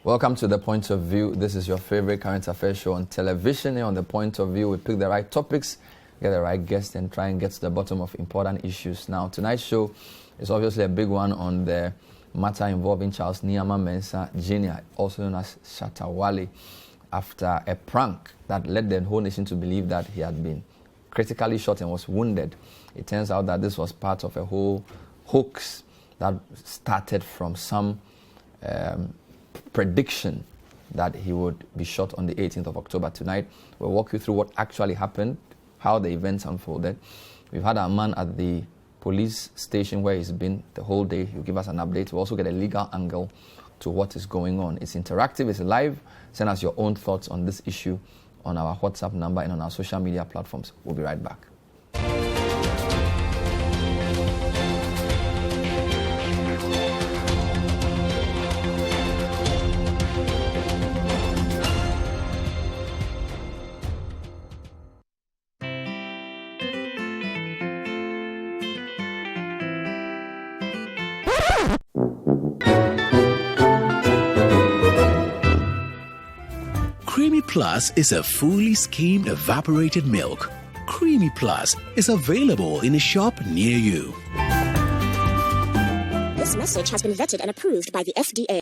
Welcome to The Point of View. This is your favorite current affairs show on television. Here on The Point of View, we pick the right topics, get the right guests, and try and get to the bottom of important issues. Now, tonight's show is obviously a big one on the matter involving Charles Niyama Mensah Jr., also known as Shatta Wale, after a prank that led the whole nation to believe that he had been critically shot and was wounded. It turns out that this was part of a whole hoax that started from some prediction that he would be shot on the 18th of October. Tonight, we'll walk you through what actually happened, how the events unfolded. We've had our man at the police station where he's been the whole day. He'll give us an update. We'll also get a legal angle to what is going on. It's interactive, it's live. Send us your own thoughts on this issue on our WhatsApp number and on our social media platforms. We'll be right back. Creamy Plus is a fully skimmed evaporated milk. Creamy Plus is available in a shop near you. This message has been vetted and approved by the FDA.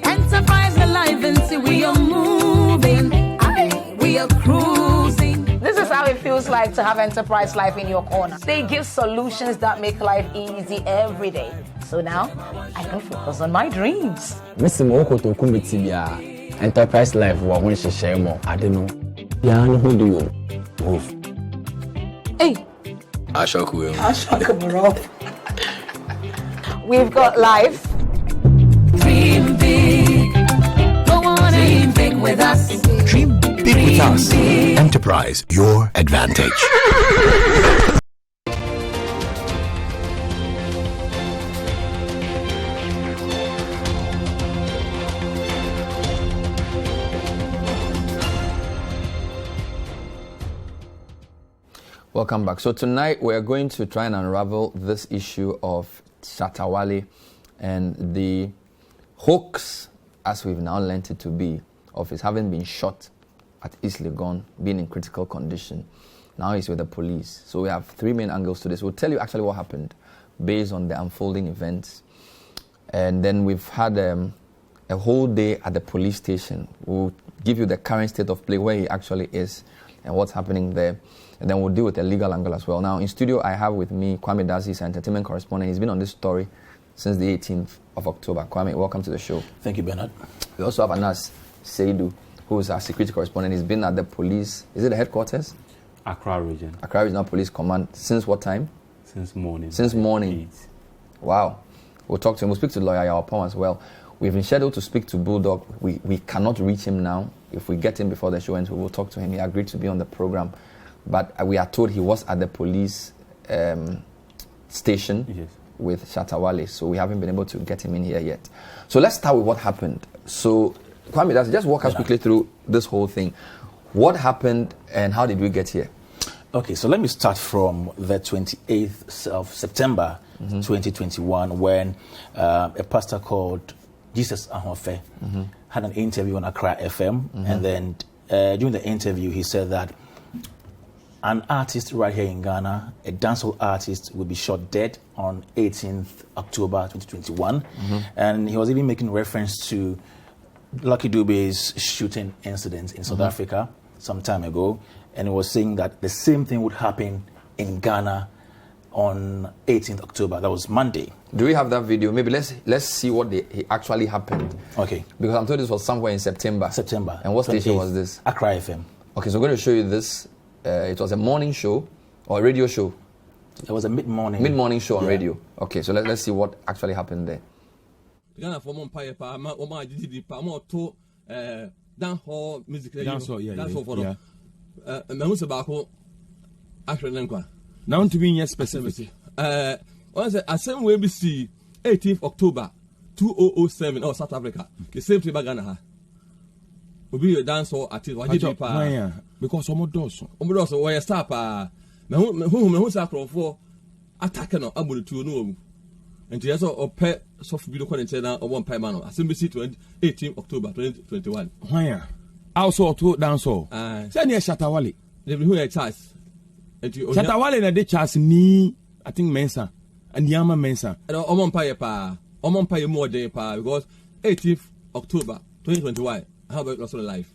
Enterprise alive and see we are moving. We are cruising. This is how it feels like to have Enterprise Life in your corner. They give solutions that make life easy every day. So now I can focus on my dreams. Enterprise Life wa share more. I don't know. Yeah, who do you move? Hey. Ashok will. We've got life. Dream big. Go on and dream big with us. Dream big with us. Enterprise, your advantage. Welcome back. So tonight we're going to try and unravel this issue of Shatta Wale and the hoax, as we've now learnt it to be, of his having been shot at East Legon, being in critical condition. Now he's with the police. So we have three main angles to this. We'll tell you actually what happened based on the unfolding events. And then we've had a whole day at the police station. We'll give you the current state of play, where he actually is and what's happening there. And then we'll deal with the legal angle as well. Now, in studio, I have with me Kwame Dazi, he's an entertainment correspondent. He's been on this story since the 18th of October. Kwame, welcome to the show. Thank you, Bernard. We also have Anas Seidu, who is our security correspondent. He's been at the police, is it the headquarters? Accra Region. Accra Regional Police Command. Since what time? Since morning. Since morning. 8. Wow. We'll talk to him. We'll speak to lawyer Yawapong as well. We've been scheduled to speak to Bulldog. We cannot reach him now. If we get him before the show ends, we will talk to him. He agreed to be on the program. But we are told he was at the police station. Yes. With Shatta Wale, so we haven't been able to get him in here yet. So let's start with what happened. So, Kwame, just walk us quickly through this whole thing. What happened and how did we get here? Okay, so let me start from the 28th of September 2021, when a pastor called Jesus Ahofe had an interview on Accra FM, and then during the interview he said that an artist right here in Ghana, a dancehall artist, will be shot dead on 18th October 2021. And he was even making reference to Lucky Dube's shooting incident in South Africa some time ago. And he was saying that the same thing would happen in Ghana on 18th October. That was Monday. Do we have that video? Maybe let's see what actually happened. Okay. Because I'm told this was somewhere in September. And what station was this? Accra FM. Okay, so I'm going to show you this. It was a morning show or a radio show. It was a mid-morning show on radio. Okay, so let's see what actually happened there. Dancehall music. Now to be specific. Once I same way we see 18th October 2007 or South Africa. The same thing back Ghana. We be a dance or artist. Why did you because some doors. Why stop? Who sacro for attacking or able to know. And he also pet soft video content now or one pie man. Assembly 18th October 2021. Why? Also to dance all. Send you Shatta Wale. They will hear a chance. Shatta Wale na de chance ni I think Mensa and Yama Mensa. And on pay more than pa because 18th October 2021 how about lost life.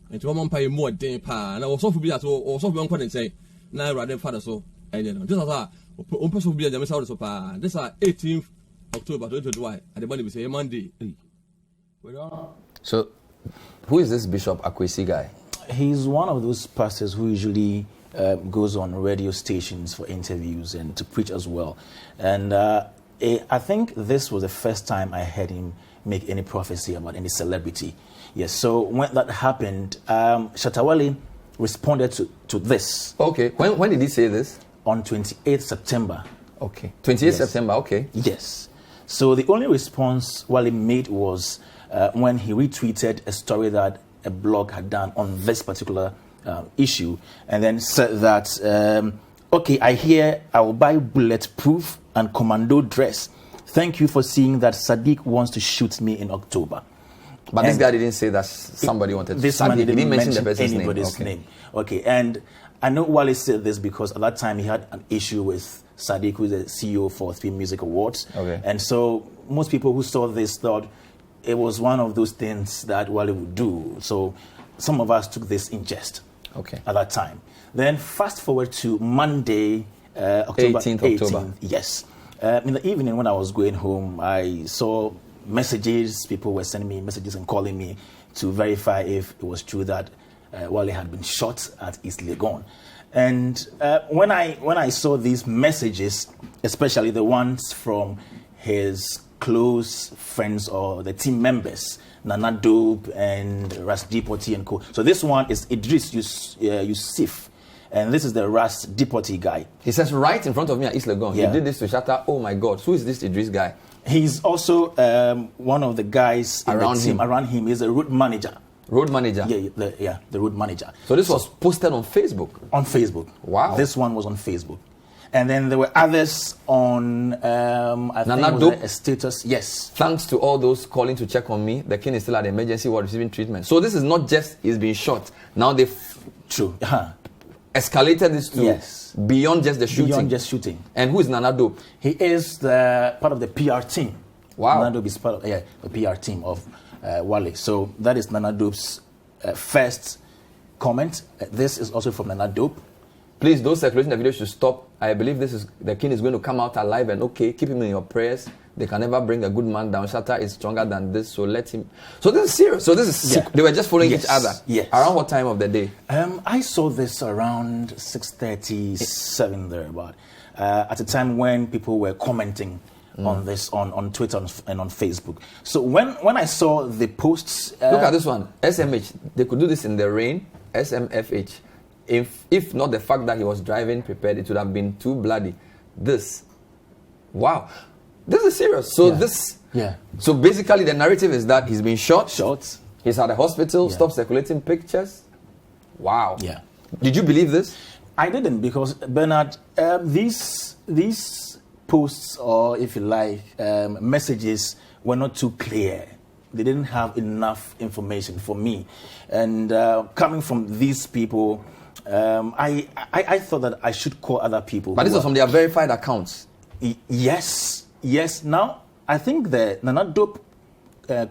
And to on pay more than pa and I was so for be at or so one point say now rather father so and then this is on person be the so pa this are 18th October 2021 and the money we say Monday. So who is this Bishop Akwesi guy? He's one of those pastors who usually goes on radio stations for interviews and to preach as well. And I think this was the first time I heard him make any prophecy about any celebrity. Yes, so when that happened, Shatta Wale responded to this. Okay, when did he say this? On 28th September. Okay, 28th yes. September, okay. Yes. So the only response Wale made was when he retweeted a story that a blog had done on this particular issue, and then said that, okay, I hear I will buy bulletproof and commando dress. Thank you for seeing that Sadiq wants to shoot me in October. But this guy didn't say that somebody wanted to. This man didn't mention the person's anybody's name. name. Okay, and I know Wale said this because at that time he had an issue with Sadiq, who is the CEO for 3 Music Awards. Okay. And so most people who saw this thought it was one of those things that Wale would do. So some of us took this in jest. Okay. At that time. Then fast forward to Monday, October 18th. Yes. In the evening when I was going home, I saw messages. People were sending me messages and calling me to verify if it was true that Wale had been shot at East Legon. And when I saw these messages, especially the ones from his close friends or the team members, Nana Dope and Ras Dipoti and co. So this one is Idris Yusuf, and this is the Ras Dipoti guy. He says right in front of me at East Legon. Yeah. He did this to Shatta. Oh my God, who is this Idris guy? He's also one of the guys around the team. Around him, he's a road manager. Road manager? Yeah, the road manager. So this was posted on Facebook? On Facebook. Wow. This one was on Facebook. And then there were others on, I think it was a status. Yes. Thanks to all those calling to check on me. The king is still at the emergency ward receiving treatment. So this is not just he's being shot. Now they've escalated this to beyond just the shooting. Beyond just shooting. And who is Nana Dope? He is the part of the PR team. Wow. Nana Dope is part of the PR team of Wale. So that is Nana Dope's first comment. This is also from Nana Dope. Please, those circulating the video should stop. I believe the king is going to come out alive and okay. Keep him in your prayers. They can never bring a good man down. Shatta is stronger than this, so let him. So this is serious. So this is they were just following each other. Yes. Around what time of the day? I saw this around 6:37 thereabout. At a time when people were commenting on this on Twitter and on Facebook. So when I saw the posts, look at this one. SMH. They could do this in the rain. SMFH. If not the fact that he was driving prepared, it would have been too bloody. This, wow, this is serious. So so basically the narrative is that he's been shot. He's at the hospital. Stop circulating pictures. Wow. Yeah. Did you believe this? I didn't, because Bernard, these posts, or if you like, messages were not too clear. They didn't have enough information for me, and coming from these people. I thought that I should call other people. But this was from their verified accounts. Yes. Now, I think the Nana Dope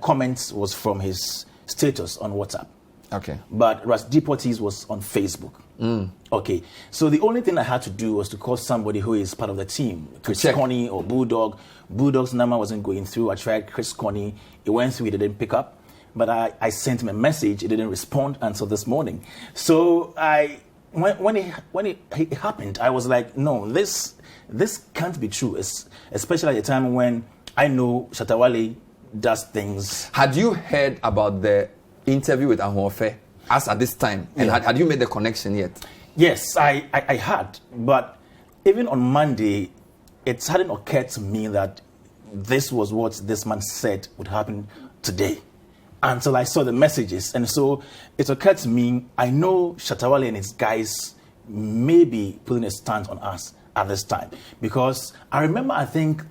comments was from his status on WhatsApp. Okay. But Ras Deportees was on Facebook. Okay. So the only thing I had to do was to call somebody who is part of the team. Chris Connie or Bulldog. Bulldog's number wasn't going through. I tried Chris Connie. It went through. He didn't pick up. But I sent him a message. He didn't respond until this morning. So when it happened, I was like, no, this can't be true. Especially at the time when I know Shatta Wale does things. Had you heard about the interview with Ahonfe as at this time? And had you made the connection yet? Yes, I had. But even on Monday, it hadn't occurred to me that this was what this man said would happen today until I saw the messages. And so it occurred to me, I know Shatta Wale and his guys may be putting a stunt on us at this time. Because I remember, I think,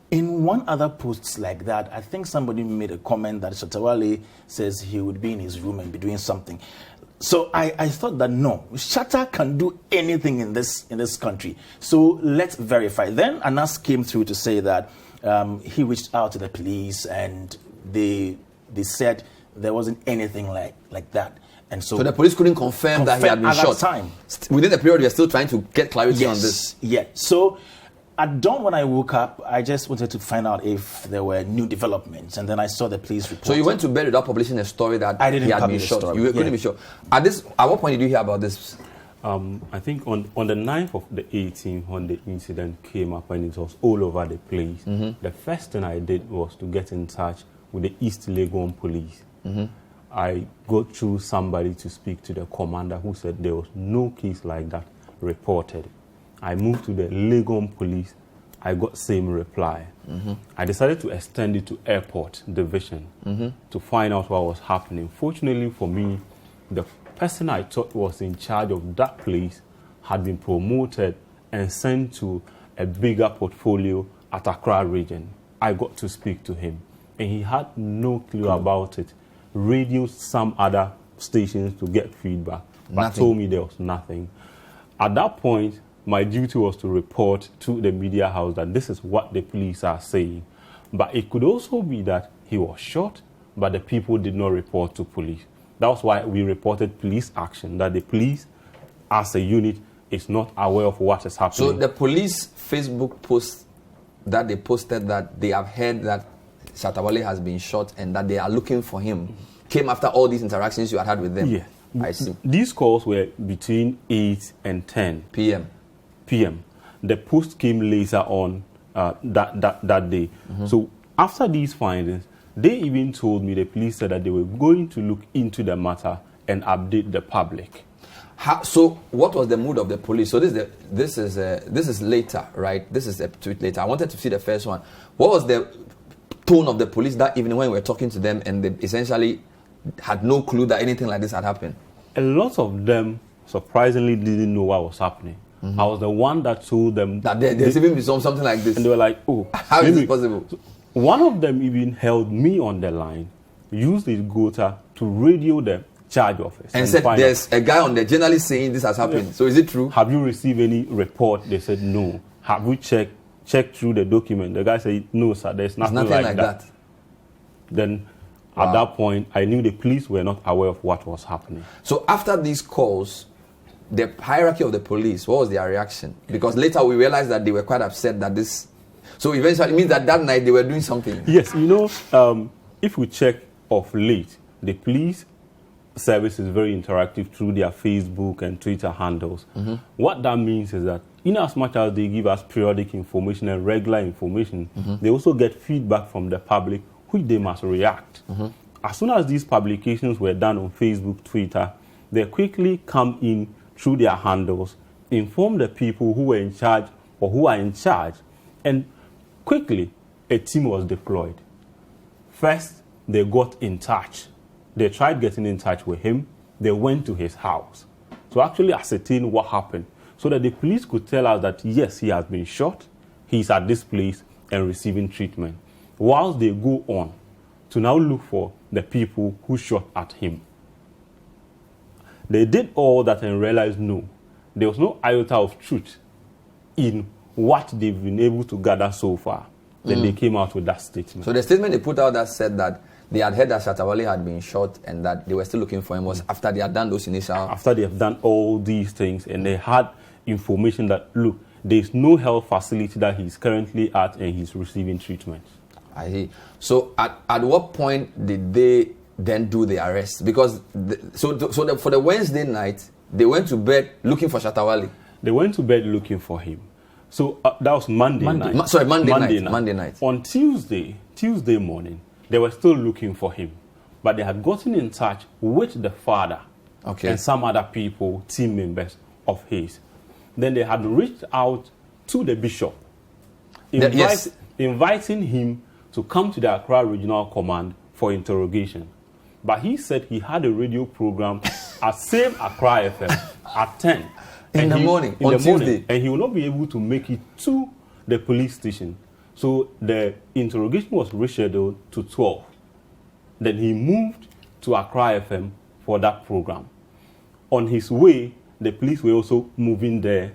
in one other post like that, I think somebody made a comment that Shatta Wale says he would be in his room and be doing something. So I thought that no, Shatta can do anything in this country. So let's verify. Then Anas came through to say that he reached out to the police and they said there wasn't anything like that. And so the police couldn't confirm that he had been shot. Time. Within the period, we are still trying to get clarity on this. Yeah. So at dawn when I woke up, I just wanted to find out if there were new developments, and then I saw the police report. So you went to bed without publishing a story that he had been shot. You couldn't be sure. At what point did you hear about this? I think on the 9th of the 18th, when the incident came up and it was all over the place, the first thing I did was to get in touch with the East Legon police. I got through somebody to speak to the commander who said there was no case like that reported. I moved to the Legon police. I got same reply. I decided to extend it to airport division to find out what was happening. Fortunately for me, the person I thought was in charge of that place had been promoted and sent to a bigger portfolio at Accra region. I got to speak to him, and he had no clue about it. Radioed some other stations to get feedback, but told me there was nothing. At that point, my duty was to report to the media house that this is what the police are saying. But it could also be that he was shot, but the people did not report to police. That was why we reported police action, that the police, as a unit, is not aware of what is happening. So the police Facebook post that they posted that they have heard that Shatta Wale has been shot and that they are looking for him came after all these interactions you had with them? Yeah. I see. These calls were between 8 and 10 p.m. The post came later on that day. So after these findings, they even told me, the police said that they were going to look into the matter and update the public. So what was the mood of the police? So this is later, right? This is a tweet later. I wanted to see the first one. What was the tone of the police that evening when we were talking to them and they essentially had no clue that anything like this had happened? A lot of them surprisingly didn't know what was happening. I was the one that told them that there's even been something like this. And they were like, oh, how is this possible? So one of them even held me on the line, used his gota to radio the charge office. And said there's a guy on there generally saying this has happened. Yeah. So is it true? Have you received any report? They said no. Have we checked through the document? The guy said, no, sir, there's nothing like that. Then at that point, I knew the police were not aware of what was happening. So after these calls, the hierarchy of the police, what was their reaction? Because later we realized that they were quite upset that this... So eventually it means that night they were doing something. Yes, if we check of late, the police service is very interactive through their Facebook and Twitter handles. What that means is that in as much as they give us periodic information and regular information, they also get feedback from the public which they must react. As soon as these publications were done on Facebook, Twitter, they quickly come in through their handles, inform the people who were in charge or who are in charge, and quickly a team was deployed. First, they got in touch. They tried getting in touch with him. They went to his house to actually ascertain what happened so that the police could tell us that, yes, he has been shot, he's at this place and receiving treatment, whilst they go on to now look for the people who shot at him. They did all that and realized, no, there was no iota of truth in what they've been able to gather so far. Then they came out with that statement. So the statement they put out that said that they had heard that Shatta Wale had been shot and that they were still looking for him was after they had done those initial... After they have done all these things and they had information that, look, there's no health facility that he's currently at and he's receiving treatment. I see. So at what point did they then do the arrest? Because for the Wednesday night, they went to bed looking for Shatta Wale. They went to bed looking for him. So that was Monday night. Monday night. On Tuesday morning, they were still looking for him. But they had gotten in touch with the father and some other people, team members of his. Then they had reached out to the bishop, inviting him to come to the Accra Regional Command for interrogation. But he said he had a radio program at same Accra FM at 10. In the morning, on Tuesday. And he will not be able to make it to the police station. So the interrogation was rescheduled to 12. Then he moved to Accra FM for that program. On his way, the police were also moving there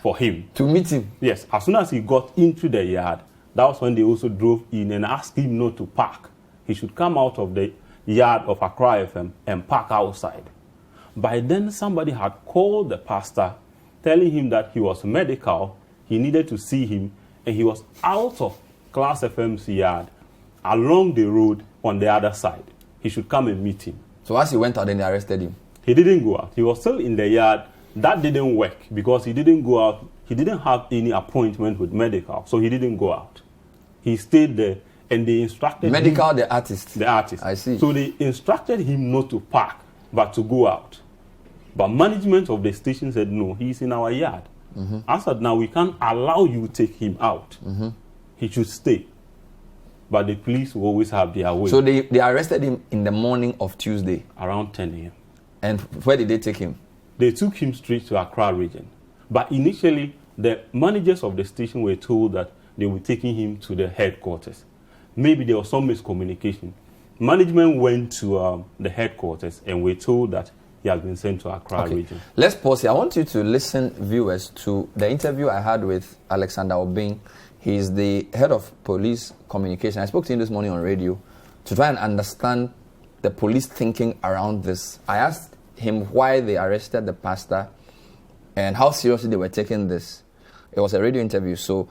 for him. To meet him? Yes. As soon as he got into the yard, that was when they also drove in and asked him not to park. He should come out of the yard of Accra FM and park outside. By then, somebody had called the pastor, telling him that he was medical, he needed to see him, and he was out of Class FM's yard, along the road on the other side. He should come and meet him. So as he went out, then they arrested him? He didn't go out. He was still in the yard. That didn't work because he didn't go out. He didn't have any appointment with medical, so he didn't go out. He stayed there, and they instructed medical, him. The artist. The artist. I see. So they instructed him not to park, but to go out. But management of the station said, no, he's in our yard. I said, now we can't allow you to take him out. He should stay. But the police will always have their way. So they arrested him in the morning of Tuesday? Around 10 a.m. And where did they take him? They took him straight to Accra region. But initially, the managers of the station were told that they were taking him to the headquarters. Maybe there was some miscommunication. Management went to the headquarters and were told that he has been sent to Accra region. Let's pause here. I want you to listen, viewers, to the interview I had with Alexander Obing. He's the head of police communication. I spoke to him this morning on radio to try and understand the police thinking around this. I asked him why they arrested the pastor and how seriously they were taking this. It was a radio interview. So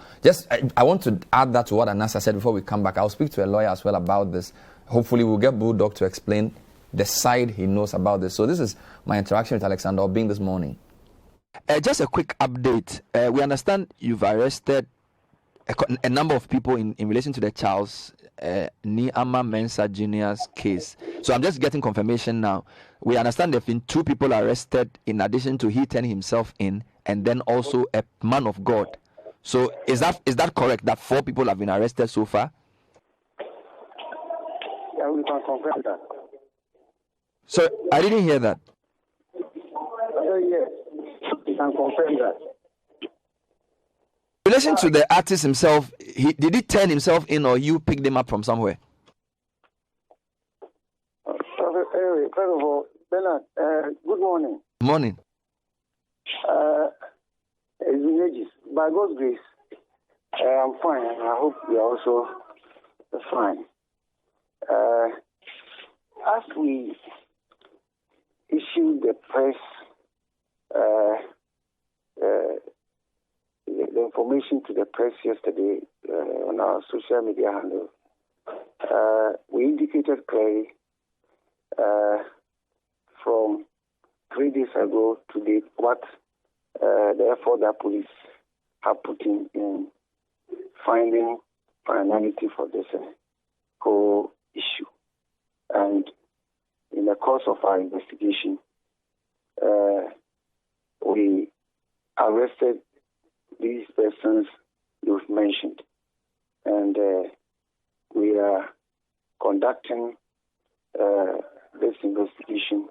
I want to add that to what Anasa said before we come back. I'll speak to a lawyer as well about this. Hopefully we'll get Bulldog to explain the side he knows about this. So this is my interaction with Alexander Obing this morning. Just a quick update. We understand you've arrested a number of people in relation to the Charles Niama Mensah Jr.'s case. So I'm just getting confirmation now. We understand there have been 2 people arrested in addition to he turning himself in, and then also a man of God. So is that correct, that 4 people have been arrested so far? Yeah, we can confirm that. So I didn't hear that. Yes, we can confirm that. In relation to the artist himself, did he turn himself in or you picked him up from somewhere? First of all, Bernard, good morning. Morning. It's been ages. By God's grace, I'm fine, and I hope you are also fine. As we issued the press, the information to the press yesterday on our social media handle, we indicated clearly from 3 days ago to date what the effort that police have put in finding finality for this whole issue. And in the course of our investigation, we arrested these persons you've mentioned. And we are conducting this investigation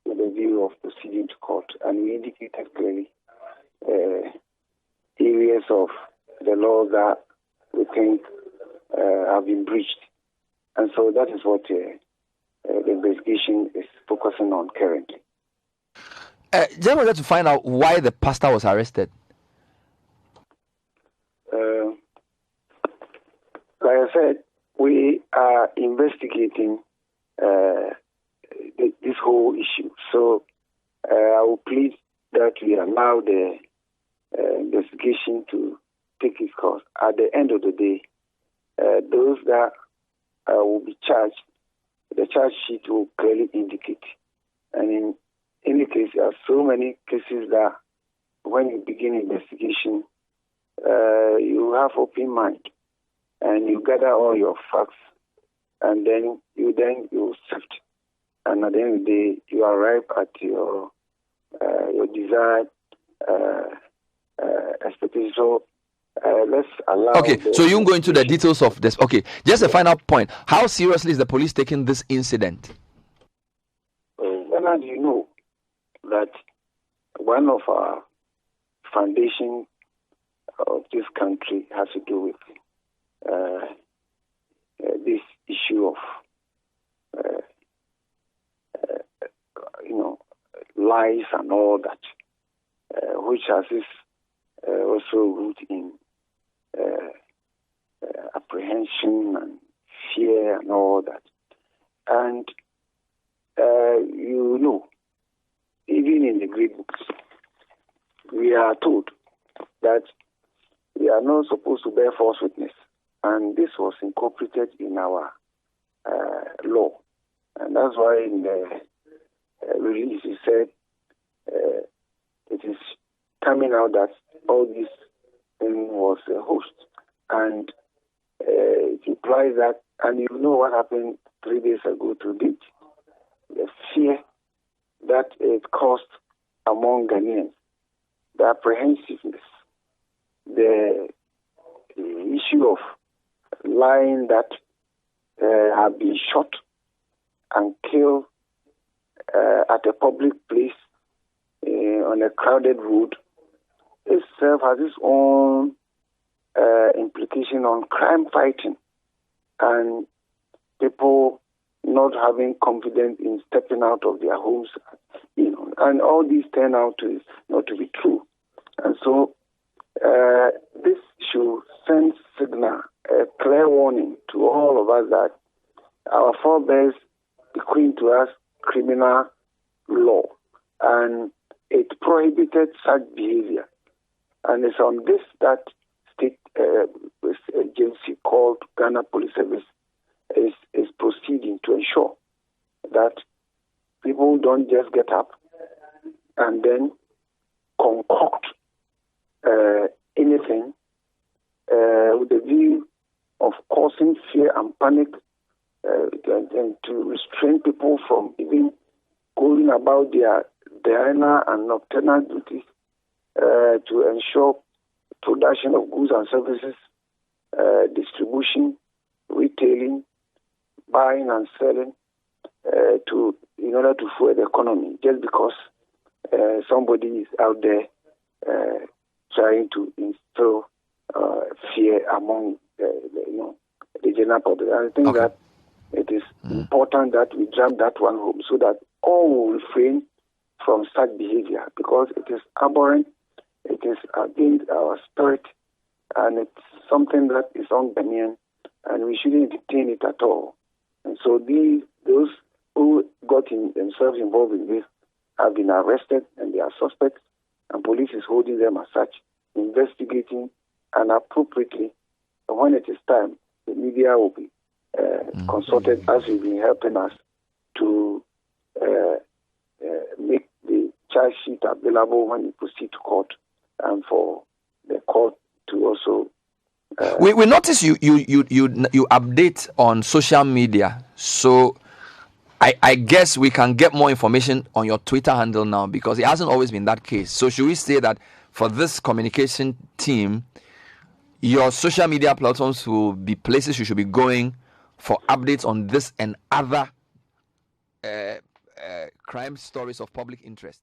with a view of proceeding to court. And we indicated clearly areas of the law that we think have been breached. And so that is what the investigation is focusing on currently. Just wanted to find out why the pastor was arrested. Like I said, we are investigating this whole issue. So I will plead that we allow the investigation to take its course. At the end of the day, those that will be charged, the charge sheet will clearly indicate. And in any case, there are so many cases that when you begin investigation, you have open mind and you gather all your facts, and then you sift. and at the end of the day, you arrive at your desired expectation. So let's allow. Okay, so you go into the details of this. Okay, just a final point. How seriously is the police taking this incident? Bernard, you know that one of our foundations of this country has to do with this issue of lies and all that, which has this also root in apprehension and fear and all that. And even in the great books, we are told that we are not supposed to bear false witness, and this was incorporated in our law, and that's why in the release it said it is coming out that all this thing was a host, and it implies that, and you know what happened 3 days ago to date, the fear that it caused among Ghanaians, the apprehensiveness, the issue of lying that have been shot and killed at a public place on a crowded road itself has its own implication on crime fighting and people not having confidence in stepping out of their homes, and all these turn out to not to be true. And so this should send signal, a clear warning to all of us that our forebears bequeathed to us criminal law, and it prohibited such behavior. And it's on this that state agency called Ghana Police Service is proceeding to ensure that people don't just get up and then concoct anything with the view of causing fear and panic and to restrain people from even going about their diurnal and nocturnal duties to ensure production of goods and services, distribution, retailing, buying and selling, in order to fuel the economy, just because somebody is out there trying to instill fear among the general public. And I think that it is important that we jam that one home so that all will refrain from such behavior, because it is abhorrent, it is against our spirit, and it's something that is un-Ghanaian, and we shouldn't detain it at all. And so those who got themselves involved in this have been arrested, and they are suspects, and police is holding them as such, investigating, and appropriately, when it is time, the media will be consulted, as you've been helping us to make the charge sheet available when you proceed to court, and for the court to also. We notice you update on social media, so I guess we can get more information on your Twitter handle now, because it hasn't always been that case. So should we say that for this communication team, your social media platforms will be places you should be going for updates on this and other crime stories of public interest?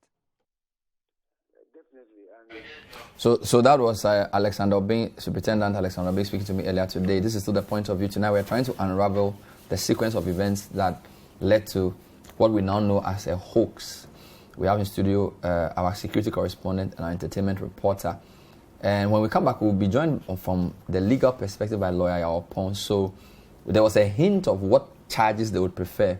So that was Alexander Obeng, Superintendent Alexander Obeng, speaking to me earlier today. This is still the point of view. Tonight we're trying to unravel the sequence of events that led to what we now know as a hoax. We have in studio our security correspondent and our entertainment reporter. And when we come back, we'll be joined from the legal perspective by lawyer Yaopon. So there was a hint of what charges they would prefer.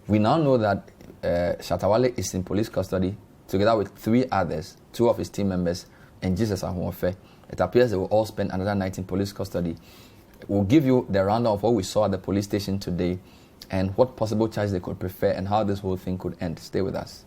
We now know that Shatta Wale is in police custody together with 3 others, 2 of his team members, and Jesus Ahunfe. It appears they will all spend another night in police custody. We'll give you the rundown of what we saw at the police station today and what possible charges they could prefer and how this whole thing could end. Stay with us.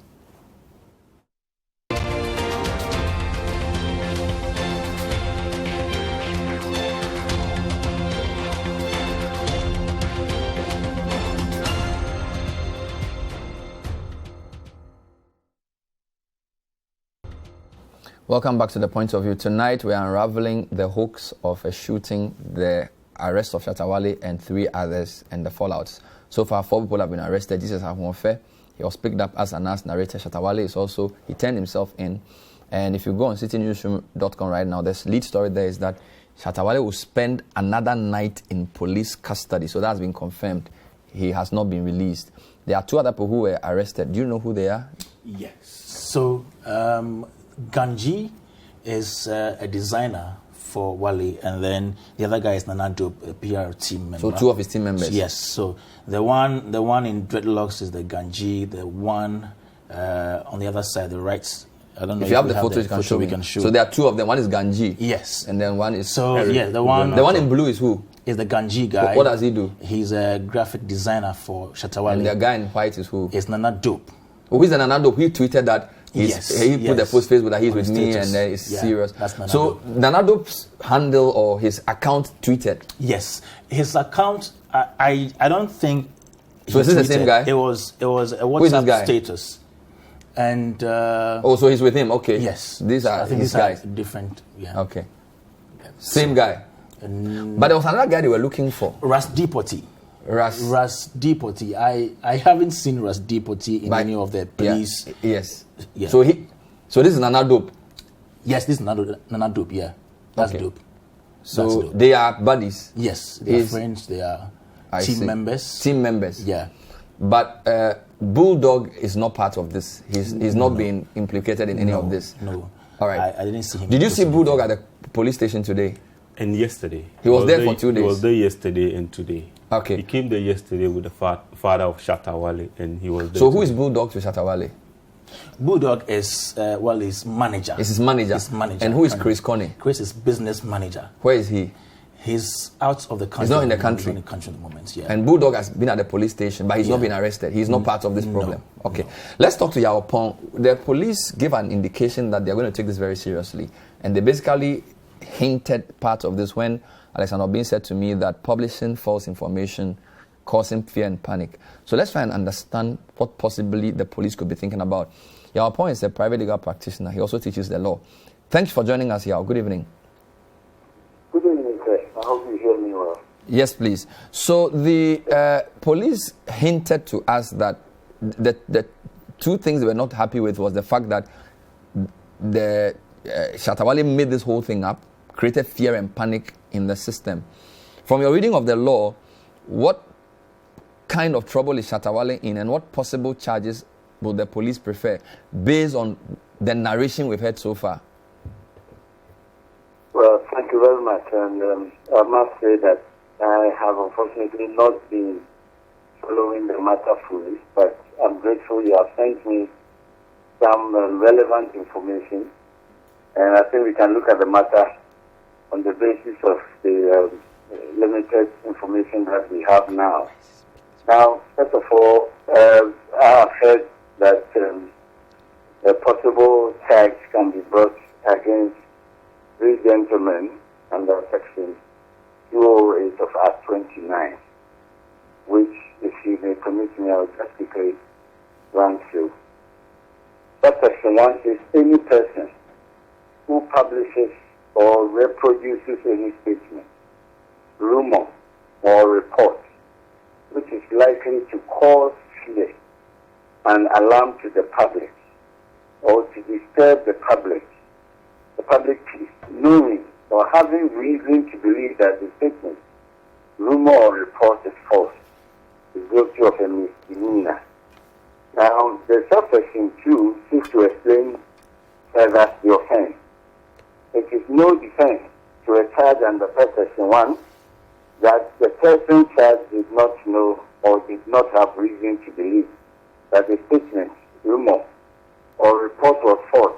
Welcome back to The Point of View. Tonight we are unraveling the hoax of a shooting, the arrest of Shatta Wale and 3 others, and the fallouts. So far, 4 people have been arrested. Jesus Ahwonfe, he was picked up as an as narrator. Shatta Wale is also, he turned himself in. And if you go on citynewsroom.com right now, the lead story there is that Shatta Wale will spend another night in police custody. So that's been confirmed. He has not been released. There are 2 other people who were arrested. Do you know who they are? Yes. So, Ganji is a designer for Wale, and then the other guy is Nanado, a PR team member. So 2 of his team members. Yes. So the one in dreadlocks is the Ganji. The one on the other side, the right. I don't know if you have the photo, you can show me. So there are 2 of them. One is Ganji. Yes. And then one is. So yeah, the one in blue is who? Is the Ganji guy. What does he do? He's a graphic designer for Shatta Wale. And the guy in white is who? Is Nana Dope. Who is the Nana Dope? He tweeted that. He put the post Facebook that he's with me and then it's serious. So Nana Dope's handle or his account tweeted. Yes, his account. I don't think. So is this the same guy? It was a WhatsApp status. And so he's with him. Okay. Yes. These are his guys. Different. Yeah. Okay. Same guy. But there was another guy they were looking for. Ras Depoti. Ras Depoti. I haven't seen Ras Depoti in any of the police. Yes. Yeah. So this is Nana Dope. Yes, this is Nana Dope. Yeah. That's Dope. So dope. They are buddies. Yes, they are friends. They are team members. Team members. Yeah. But Bulldog is not part of this. He's not being implicated in any of this. No. All right. I didn't see him. Did you see Bulldog at the police station today? And yesterday. He was there for 2 days. He was there yesterday and today. Okay. He came there yesterday with the father of Shatta Wale, and he was there. So who is Bulldog to Shatta Wale? Bulldog is his manager. Is his manager. And who is Chris Connie? Chris is business manager. Where is he? He's out of the country. He's not in the country. He's not in the country at the moment. Yeah. And Bulldog has been at the police station, but he's not been arrested. He's not part of this problem. Okay. Let's talk to Yaopong. The police gave an indication that they're going to take this very seriously, and they basically hinted part of this when Alexander Obin said to me that publishing false information causing fear and panic. So let's try and understand what possibly the police could be thinking about. Yaopong is a private legal practitioner. He also teaches the law. Thanks for joining us, Yao. Good evening. Good evening, sir. I hope you hear me well. Yes, please. So the police hinted to us that the 2 things they were not happy with was the fact that the Shatta Wale made this whole thing up, created fear and panic in the system. From your reading of the law, what kind of trouble is Shatta Wale in, and what possible charges would the police prefer based on the narration we've heard so far? Well, thank you very much. And I must say that I have unfortunately not been following the matter fully, but I'm grateful you have sent me some relevant information. And I think we can look at the matter on the basis of the limited information that we have now. Now, first of all, I have heard that a possible charge can be brought against 3 gentlemen under Section 208 of Act 29, which, if you may permit me, I will just quickly run through. Section 1 is any person who publishes or reproduces any statement, rumor, or report which is likely to cause fear and alarm to the public or to disturb the public peace, knowing or having reason to believe that the statement, rumor, or report is false, is guilty of a misdemeanor. Now, the subsection 2 seeks to explain further the offense. It is no defense to a charge under section 1 that the person charged did not know or did not have reason to believe that the statement, rumor, or report was false,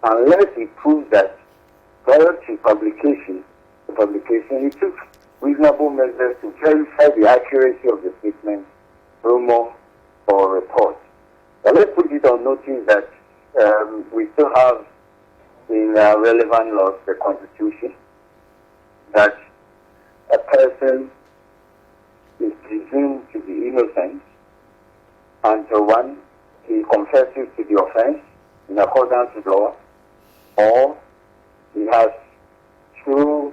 unless he proved that prior to publication, he took reasonable measures to verify the accuracy of the statement, rumor, or report. But let's put it on notice that we still have in relevant laws, the Constitution, that a person is presumed to be innocent until 1, he confesses to the offense in accordance with law, or he has, through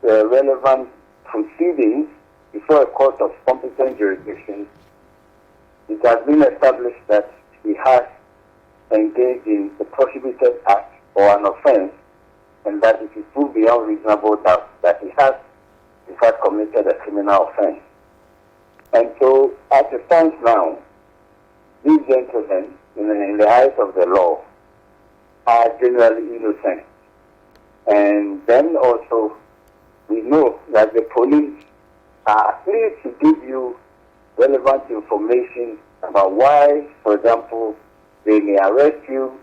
the relevant proceedings before a court of competent jurisdiction, it has been established that he has engaged in a prohibited act or an offense, and that it is proved beyond reasonable doubt that he has, in fact, committed a criminal offense. And so, as it stands now, these gentlemen, in the eyes of the law, are generally innocent. And then also, we know that the police are pleased to give you relevant information about why, for example, they may arrest you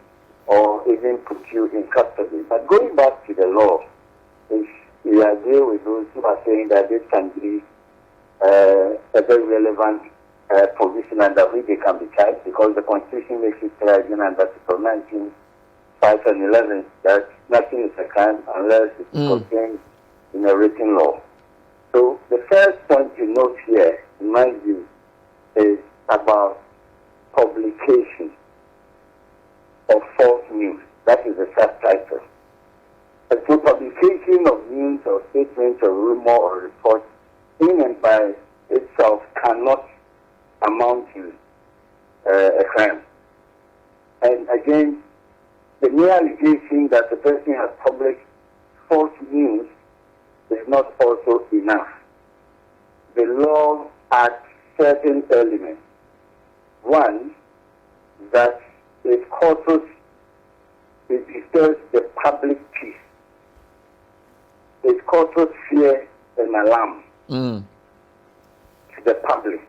or even put you in custody. But going back to the law, if we agree with those who are saying that this can be a very relevant provision under which they can be charged, because the Constitution makes it clear again under Article 19, 5 and 11 that nothing is a crime unless it's contained in a written law. So the first point to note here, in my view, is about publication of false news. That is the subtitle. And so publication of news or statements or rumor or report in and by itself cannot amount to a crime. And again, the mere allegation that the person has published false news is not also enough. The law adds certain elements. One, that it disturbs the public peace. It causes fear and alarm to the public.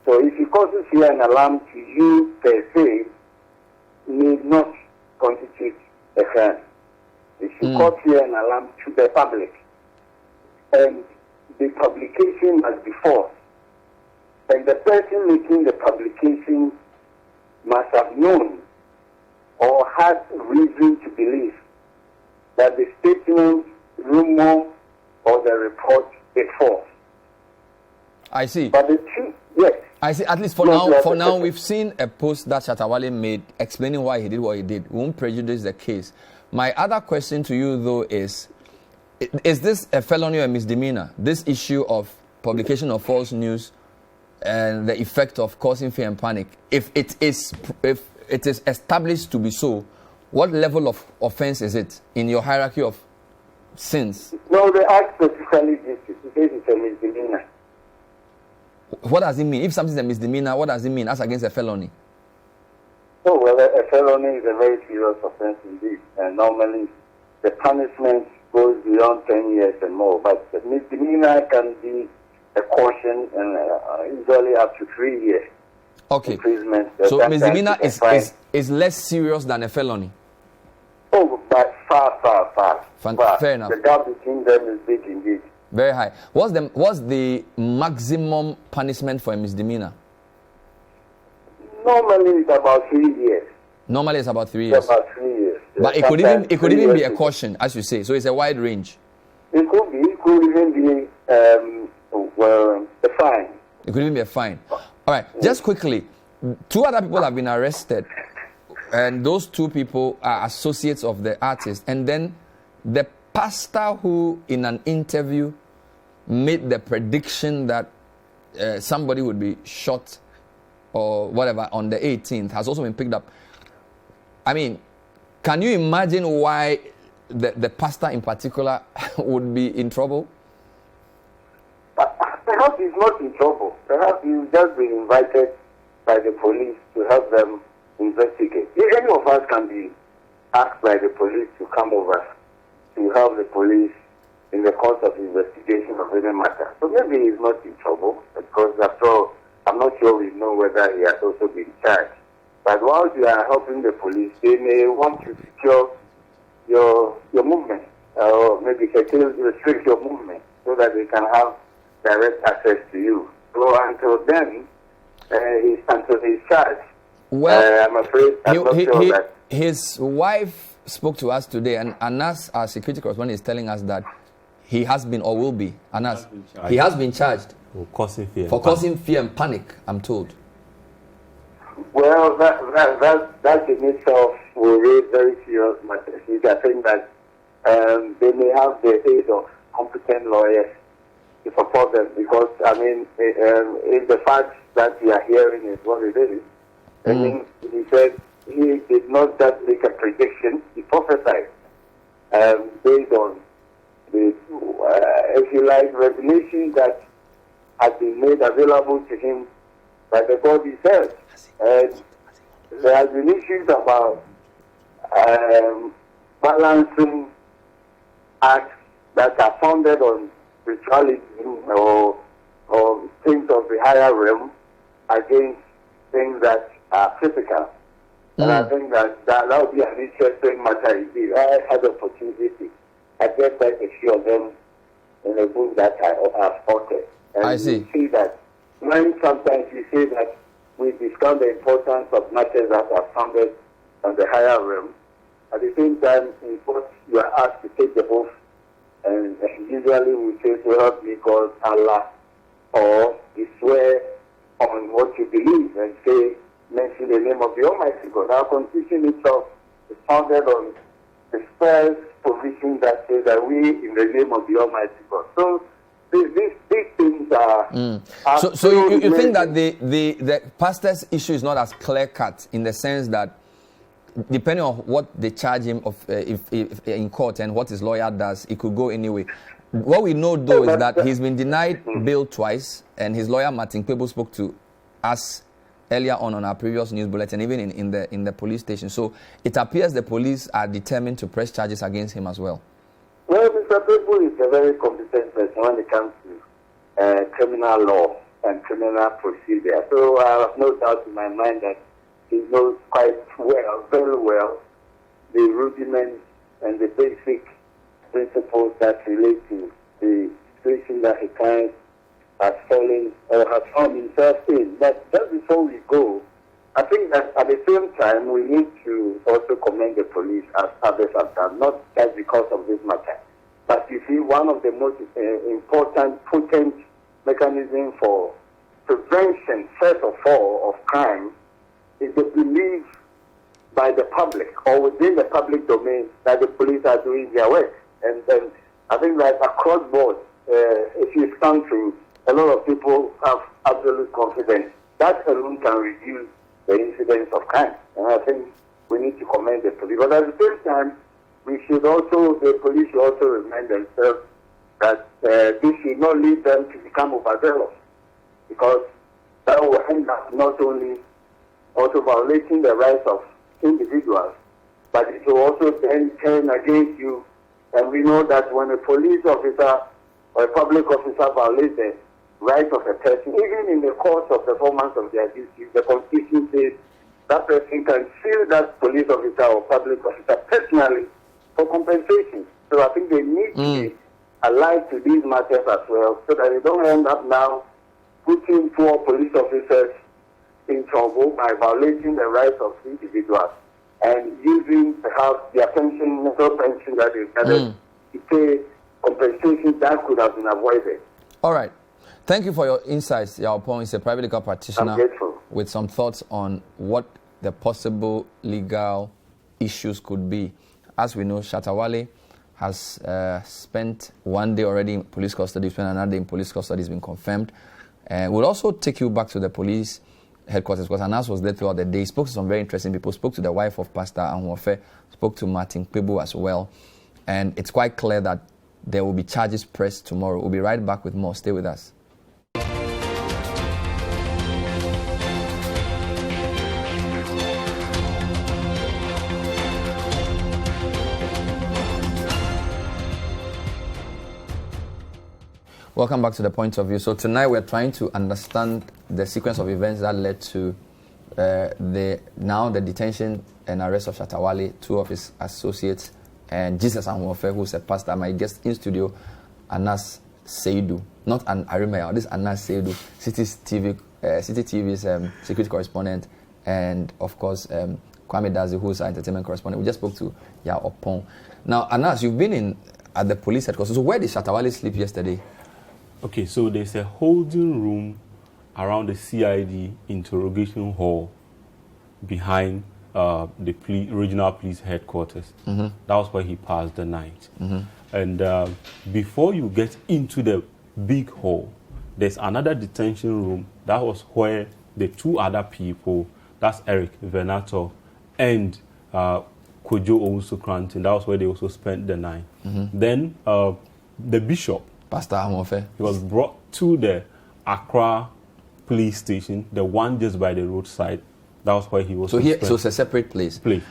So if it causes fear and alarm to you per se, it may not constitute a crime. It should cause fear and alarm to the public. And the publication must be false. And the person making the publication must have known or had reason to believe that the statement, rumor, or the report is false. I see. But the truth, yes. I see. At least for now, we've seen a post that Shatta Wale made explaining why he did what he did. We won't prejudice the case. My other question to you, though, is this a felony or a misdemeanor? This issue of publication of false news and the effect of causing fear and panic. If it is established to be so, what level of offense is it in your hierarchy of sins? No, the act specifically says it's a misdemeanor. What does it mean? If something is a misdemeanor, what does it mean as against a felony? Oh, well, a felony is a very serious offense indeed. And normally the punishment goes beyond 10 years and more. But the misdemeanor can be a caution and usually up to 3 years. Okay. Imprisonment. So misdemeanor is less serious than a felony? Oh, but far. Fair enough. The gap between them is big indeed. Very high. What's the maximum punishment for a misdemeanor? Normally it's about 3 years. Normally it's about 3 years. It's about 3 years. But it could even be a caution, as you say. So it's a wide range. It could even be a fine. It could even be a fine. All right. Just quickly, 2 other people have been arrested, and those 2 people are associates of the artist. And then the pastor who, in an interview, made the prediction that somebody would be shot or whatever on the 18th has also been picked up. I mean, can you imagine why the pastor in particular would be in trouble? Perhaps he's not in trouble. Perhaps he's just been invited by the police to help them investigate. Any of us can be asked by the police to come over to help the police in the course of investigation of any matter. So maybe he's not in trouble, because after all, I'm not sure we know whether he has also been charged. But while you are helping the police, they may want to secure your movement, or maybe restrict your movement so that they can have direct access to you. So until then, until he's charged, I'm afraid I'm not sure that his wife spoke to us today, and Anas, our security correspondent, is telling us that he has been or will be. Anas, he has been charged for causing fear and panic, I'm told. Well, that in itself will raise very serious matters. I think that they may have the aid of competent lawyers to support them because, I mean, if the facts that we are hearing is what it is, I mean, he said he did not just make a prediction, he prophesied based on the, if you like, revelations that had been made available to him by the God himself. And there have been issues about balancing acts that are founded on spirituality or things of the higher realm against things that are physical. And I think that would be an interesting matter indeed. I had the opportunity to address quite a few of them in a book that I have authored. And I see. You see that when sometimes you say that we discount the importance of matters that are founded on the higher realm, at the same time, in court, you are asked to take the oath, and usually we say to help me God, Allah, or you swear on what you believe and say, mention the name of the Almighty God. Our Constitution itself is founded on the first provision that says that we, in the name of the Almighty God. So these things are... So you think that the pastor's issue is not as clear-cut in the sense that depending on what they charge him of if in court and what his lawyer does, it could go anyway. What we know, though, is that he's been denied bail twice, and his lawyer, Martin Pebo, spoke to us earlier on our previous news bulletin, even in the police station. So it appears the police are determined to press charges against him as well. Well, Mr. Pebo is a very competent person when it comes to criminal law and criminal procedure. So I have no doubt in my mind that he knows quite well, very well, the rudiments and the basic principles that relate to the situation that he has fallen or has found himself in. But just before we go, I think that at the same time we need to also commend the police as others have done, not just because of this matter. But you see, one of the most important, potent mechanisms for prevention, first of all, of crime is the belief by the public or within the public domain that the police are doing their work. And I think that across board, if you scan through, a lot of people have absolute confidence. That alone can reduce the incidence of crime. And I think we need to commend the police. But at the same time, the police should also remind themselves that this should not lead them to become overzealous, because that will end up not only also violating the rights of individuals, but it will also then turn against you. And we know that when a police officer or a public officer violates the rights of a person, even in the course of performance of their duties, the Constitution says that person can sue that police officer or public officer personally for compensation. So I think they need to be alive to these matters as well, so that they don't end up now putting poor police officers in trouble by violating the rights of individuals and using perhaps their pension, mental pension that is gathered to pay compensation that could have been avoided. All right. Thank you for your insights, Yao Pong. Is a private legal practitioner. I'm grateful. With some thoughts on what the possible legal issues could be. As we know, Shatta Wale has spent one day already in police custody, spent another day in police custody, has been confirmed. We'll also take you back to the police headquarters, because Anas was there throughout the day. He spoke to some very interesting people. Spoke to the wife of Pastor Anwofe, spoke to Martin Pebo as well. And it's quite clear that there will be charges pressed tomorrow. We'll be right back with more. Stay with us. Welcome back to The Point of View. So tonight we're trying to understand the sequence of events that led to the detention and arrest of Shatta Wale, two of his associates, and Jesus Anwofe, who's a pastor. My guest in studio, Anas Seidu, not an Arimaya. This is Anas Seidu, City TV's security correspondent, and of course Kwame Dazi, who's our entertainment correspondent. We just spoke to Yao Pong. Now, Anas, you've been at the police headquarters. So where did Shatta Wale sleep yesterday? Okay, so there's a holding room around the CID interrogation hall behind the regional police headquarters. That was where he passed the night. And before you get into the big hall, there's another detention room. That was where the two other people, that's Eric Venator and Kojo Owusu-Cranton, that was where they also spent the night. Then the bishop, Pastor Amofe, he was brought to the Accra police station, the one just by the roadside. That was where he was. So here, so it's a separate place. Place.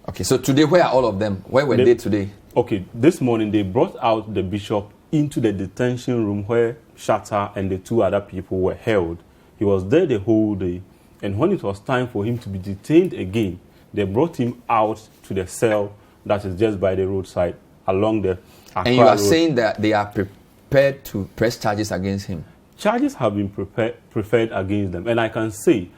Okay, so today, where are all of them? Where were they today? Okay, this morning they brought out the bishop into the detention room where Shatta and the two other people were held. He was there the whole day, and when it was time for him to be detained again, they brought him out to the cell that is just by the roadside along the Accra And you are road. saying that they are prepared to press charges against him? Charges have been preferred against them, and I can say,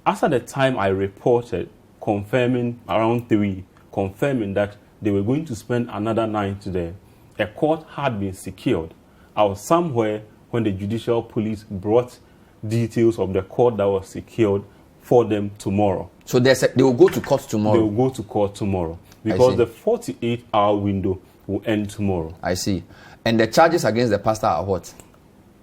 as at the time I reported, confirming around 3, confirming that they were going to spend another night there, a court had been secured. I was somewhere when the judicial police brought details of the court that was secured for them tomorrow. So they will go to court tomorrow? They will go to court tomorrow because the 48-hour window will end tomorrow. I see. And the charges against the pastor are what?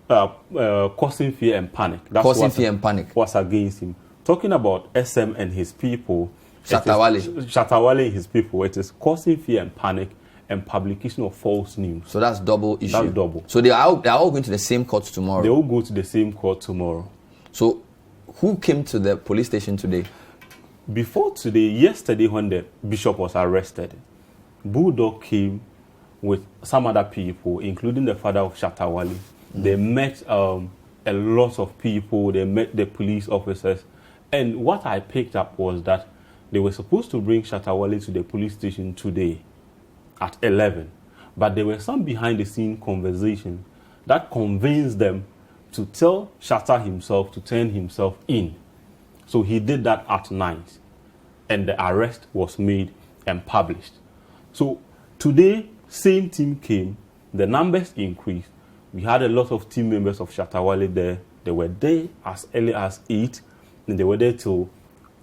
Causing fear and panic. That's causing fear and panic. Was against him. Talking about SM and his people, Shatta Wale. Shatta Wale and his people, it is causing fear and panic and publication of false news. So that's double issue. That's double. So they are all going to the same court tomorrow? They all go to the same court tomorrow. So who came to the police station today? Before today, yesterday when the bishop was arrested, Bulldog came with some other people, including the father of Shatta Wale. They met a lot of people. They met the police officers. And what I picked up was that they were supposed to bring Shatta Wale to the police station today at 11. But there were some behind-the-scene conversations that convinced them to tell Shatta himself to turn himself in. So he did that at night. And the arrest was made and published. So today, same team came. The numbers increased. We had a lot of team members of Shatta Wale there. They were there as early as 8, and they were there till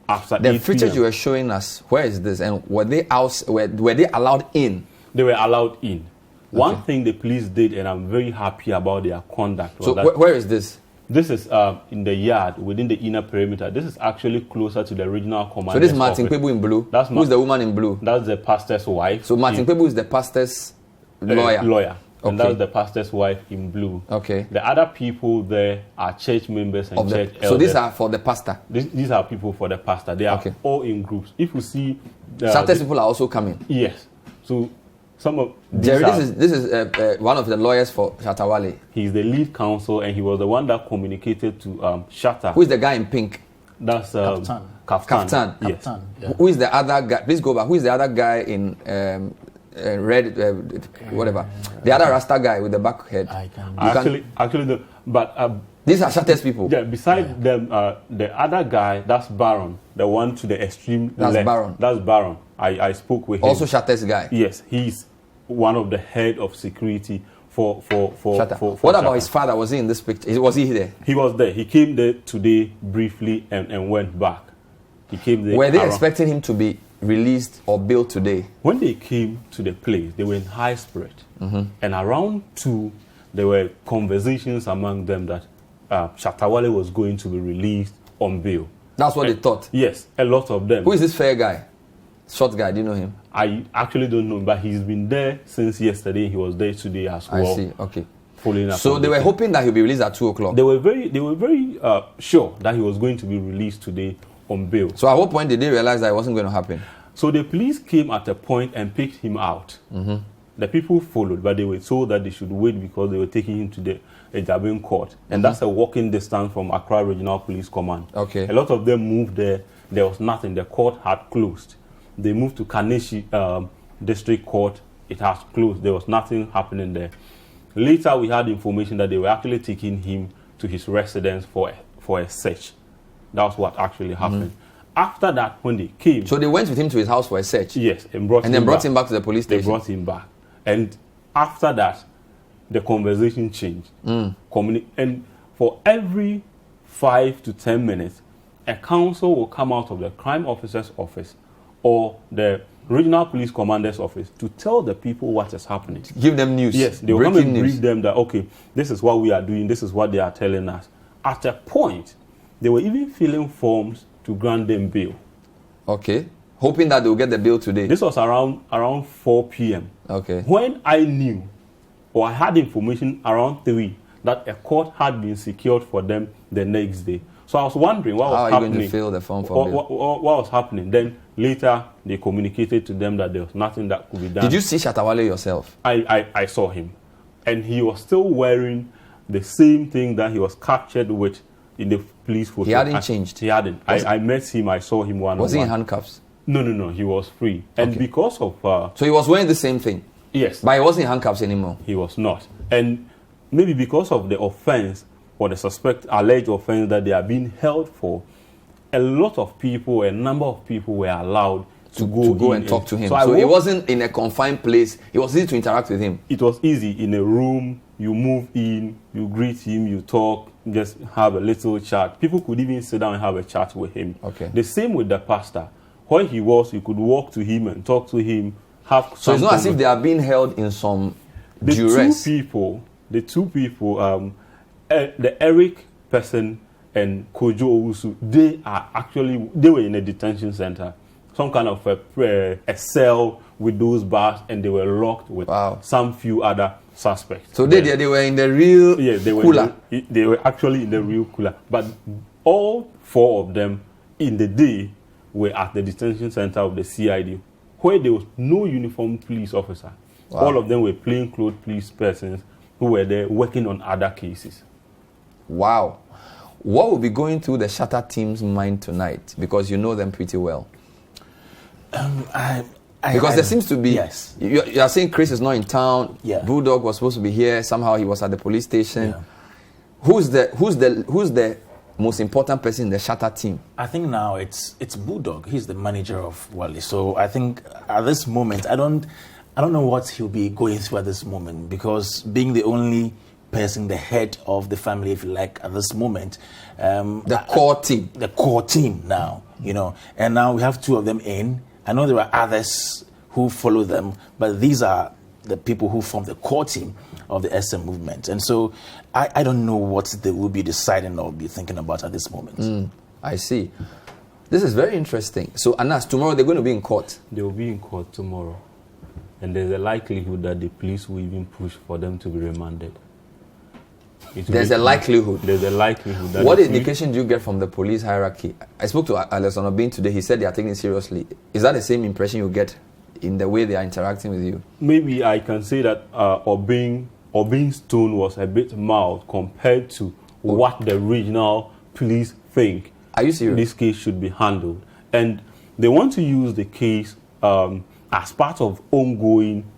after 8 The p.m. footage you were showing us, where is this? And were they allowed in? They were allowed in. One thing the police did, and I'm very happy about their conduct. Was so that where is this? This is in the yard, within the inner perimeter. This is actually closer to the regional commander. So this is Martin Kpebu in blue? Who's the woman in blue? That's the pastor's wife. So Martin Kpebu is the pastor's lawyer? Lawyer. And Okay. that's the pastor's wife in blue. Okay. The other people there are church members and church elders. So these are for the pastor? These are people for the pastor. They are all in groups. If you see... Shatta's people are also coming? Yes. So some of... Jerry, this is one of the lawyers for Shatta Wale. He's the lead counsel, and he was the one that communicated to Shatta. Who is the guy in pink? That's Kaftan. Kaftan. Yes. Kaftan, yeah. Who is the other guy? Please go back. Who is the other guy in red, whatever? The other Rasta guy with the back head. These are Shatta's people. Yeah, beside them, the other guy, that's Baron, the one to the extreme left. That's Baron. I spoke with him. Also Shatta's guy. Yes, he's one of the head of security for Shatta. for What Shatta. about his father? Was he in this picture? Was he there? He was there. He came there today briefly and went back. He came there. Were they expecting him to be released or bailed today? When they came to the place, they were in high spirit. And around 2, there were conversations among them that Shatta Wale was going to be released on bail. That's what they thought? Yes, a lot of them. Who is this fair guy? Short guy, do you know him? I actually don't know, but he's been there since yesterday. He was there today as well. I see, okay. Following up. So they were hoping that he'll be released at 2 o'clock? They were very sure that he was going to be released today on bail. So at what point did they realize that it wasn't going to happen? So the police came at a point and picked him out. The people followed, but they were told that they should wait because they were taking him to the Ejabin court. And that's a walking distance from Accra Regional Police Command. Okay. A lot of them moved there. There was nothing. The court had closed. They moved to Kaneshi District Court. It has closed. There was nothing happening there. Later, we had information that they were actually taking him to his residence for a search. That's what actually happened. After that, when they came... So they went with him to his house for a search? Yes, and then brought him back to the police station? They brought him back. And after that, the conversation changed. And for every 5 to 10 minutes, a counsel will come out of the crime officer's office or the regional police commander's office to tell the people what is happening. Give them news. Yes, they will come and brief them that, okay, this is what we are doing, this is what they are telling us. At a point, they were even filling forms to grant them bail. Okay. Hoping that they'll get the bail today. This was around 4 p.m. Okay. When I knew, or I had information around 3, that a court had been secured for them the next day. So I was wondering what was happening. How are you going to fill the form for bail? What was happening? Then later, they communicated to them that there was nothing that could be done. Did you see Shatta Wale yourself? I saw him. And he was still wearing the same thing that he was captured with in the police photo. He hadn't changed? He hadn't. I met him. I saw him one-on-one. Was he in handcuffs? No. He was free. And because of... so he was wearing the same thing? Yes. But he wasn't in handcuffs anymore? He was not. And maybe because of the offense or the alleged offense that they are being held for, a number of people were allowed to go and talk to him. So it wasn't in a confined place. It was easy to interact with him. It was easy. In a room, you move in, you greet him, you talk, just have a little chat. People could even sit down and have a chat with him. Okay. The same with the pastor. Where he was, you could walk to him and talk to him. So it's not as if they are being held in some duress. The two people, the Eric person and Kojo Owusu, they were in a detention center. Some kind of a cell with those bars, and they were locked with some few other suspects. So they were in the real cooler? They were actually in the real cooler. But all 4 of them in the day were at the detention center of the CID, where there was no uniformed police officer. Wow. All of them were plainclothes police persons who were there working on other cases. Wow. What will be going through the Shatta team's mind tonight? Because you know them pretty well. Because there seems to be... Yes. You are saying Chris is not in town. Yeah. Bulldog was supposed to be here. Somehow he was at the police station. Yeah. Who's the most important person in the Shatta team? I think now it's Bulldog. He's the manager of Wale. So I think at this moment, I don't know what he'll be going through at this moment, because being the only person, the head of the family, if you like, at this moment, the core team now, and now we have 2 of them in. I know there are others who follow them, but these are the people who form the core team of the SM movement. And so I don't know what they will be deciding or be thinking about at this moment. I see. This is very interesting. So, Anas, tomorrow they're going to be in court? They will be in court tomorrow. And there's a likelihood that the police will even push for them to be remanded. There's a likelihood. There's a likelihood. That what indication do you get from the police hierarchy? I spoke to Alexander Bean today. He said they are taking it seriously. Is that the same impression you get in the way they are interacting with you? Maybe I can say that Obin's tone was a bit mild compared to what the regional police think. Are you serious? This case should be handled. And they want to use the case as part of ongoing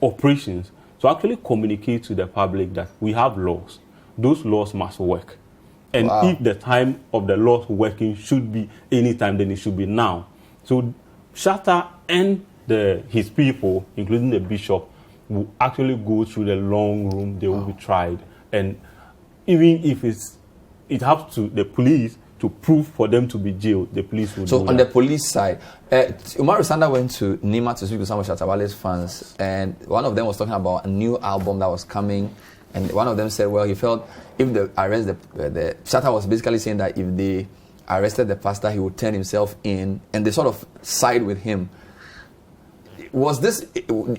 operations to actually communicate to the public that we have laws. Those laws must work. And if the time of the laws working should be any time, then it should be now. So Shatta and his people, including the bishop, will actually go through the long room. They will be tried. And even if it has to the police to prove for them to be jailed, the police will do So on that. the police side, Umaru Sanda went to Nima to speak to some of Shatta Wale's fans, and one of them was talking about a new album that was coming, and one of them said, well, he felt if they arrest the Shatta was basically saying that if they arrested the pastor, he would turn himself in, and they sort of side with him. Was this,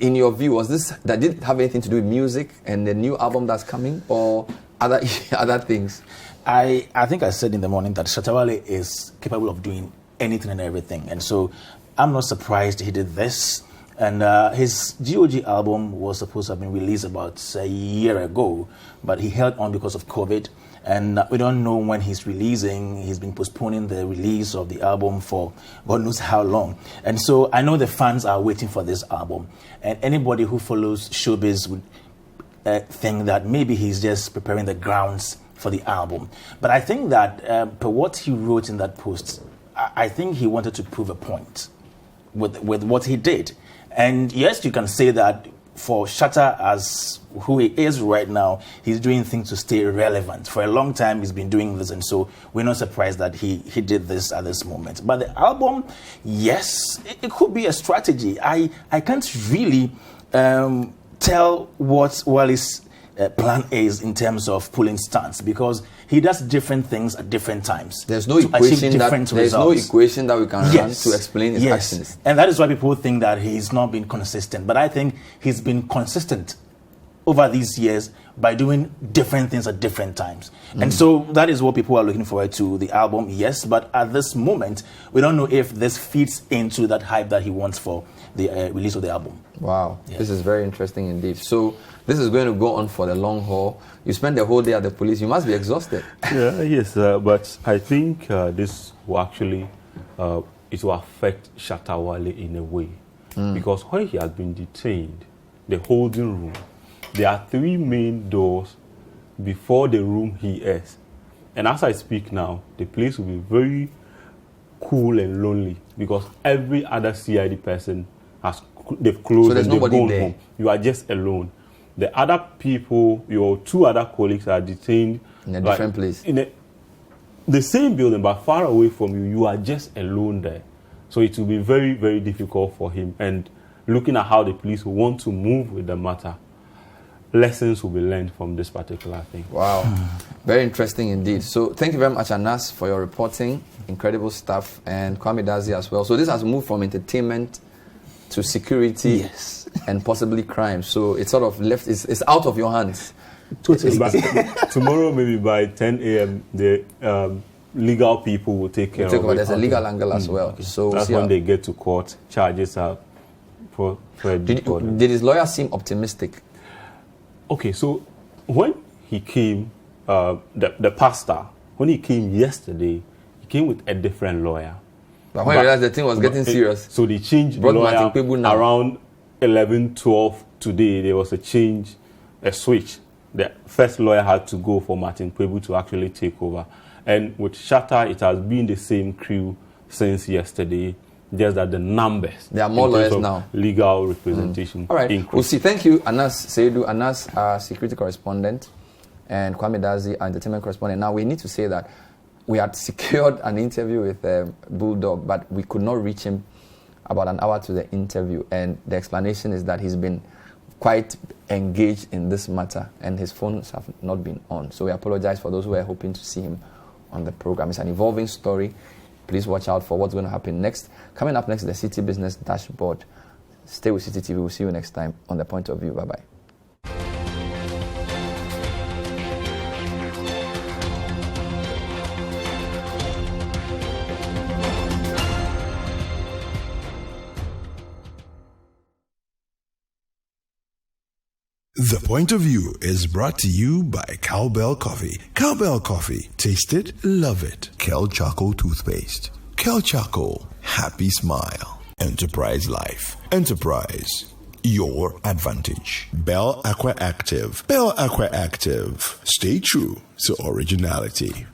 in your view, that did have anything to do with music and the new album that's coming, or other things? I think I said in the morning that Shatta Wale is capable of doing anything and everything. And so I'm not surprised he did this. And his GOG album was supposed to have been released about a year ago, but he held on because of COVID. And we don't know when he's releasing. He's been postponing the release of the album for God knows how long. And so I know the fans are waiting for this album. And anybody who follows showbiz would think that maybe he's just preparing the grounds for the album. But I think that per what he wrote in that post, I think he wanted to prove a point with what he did. And yes, you can say that for Shatta, as who he is right now, he's doing things to stay relevant. For a long time, he's been doing this, and so we're not surprised that he did this at this moment. But the album, yes, it could be a strategy. I can't really tell what Wale's plan is in terms of pulling stunts, because he does different things at different times. There's no equation that we can run to explain his actions. And that is why people think that he's not been consistent. But I think he's been consistent over these years by doing different things at different times. And so that is what people are looking forward to, the album, yes. But at this moment, we don't know if this fits into that hype that he wants for the release of the album. Wow, this is very interesting indeed. So this is going to go on for the long haul. You spend the whole day at the police. You must be exhausted. Yes, but I think this will actually it will affect Shatta Wale in a way. Because when he has been detained, the holding room, there are 3 main doors before the room he is. And as I speak now, the place will be very cool and lonely because every other CID person they've closed, so and they've gone there. home. You are just alone. The other people, your 2 other colleagues are detained in a different place. In the same building, but far away from you. You are just alone there. So it will be very, very difficult for him. And looking at how the police want to move with the matter, lessons will be learned from this particular thing. Wow. Very interesting indeed. So thank you very much, Anas, for your reporting. Incredible stuff. And Kwame Dazi as well. So this has moved from entertainment to security and possibly crime. So it's sort of left, it's out of your hands. Totally. Tomorrow, maybe by 10 a.m., the legal people will take care of it. There's a legal angle as well. So that's when they get to court, charges are for did his lawyer seem optimistic? Okay, so when he came, the pastor, when he came yesterday, he came with a different lawyer. But when he realized the thing was getting serious, so they changed the lawyer around 11:12 today. There was a change, a switch. The first lawyer had to go for Martin Kpebu to actually take over. And with Shatta, it has been the same crew since yesterday, just that the numbers. There are more lawyers now. Legal representation. All right, increased. we'll see. Thank you, Anas Seidu. Anas, our security correspondent, and Kwame Dazi, our entertainment correspondent. Now, we need to say that we had secured an interview with Bulldog, but we could not reach him about an hour to the interview. And the explanation is that he's been quite engaged in this matter and his phones have not been on. So we apologize for those who were hoping to see him on the program. It's an evolving story. Please watch out for what's going to happen next. Coming up next, the City Business Dashboard. Stay with City TV. We'll see you next time on The Point of View. Bye-bye. The Point of View is brought to you by Cowbell Coffee. Cowbell Coffee. Taste it, love it. Kel Charcoal Toothpaste. Kel Charcoal. Happy smile. Enterprise Life. Enterprise. Your advantage. Bell Aqua Active. Bell Aqua Active. Stay true to originality.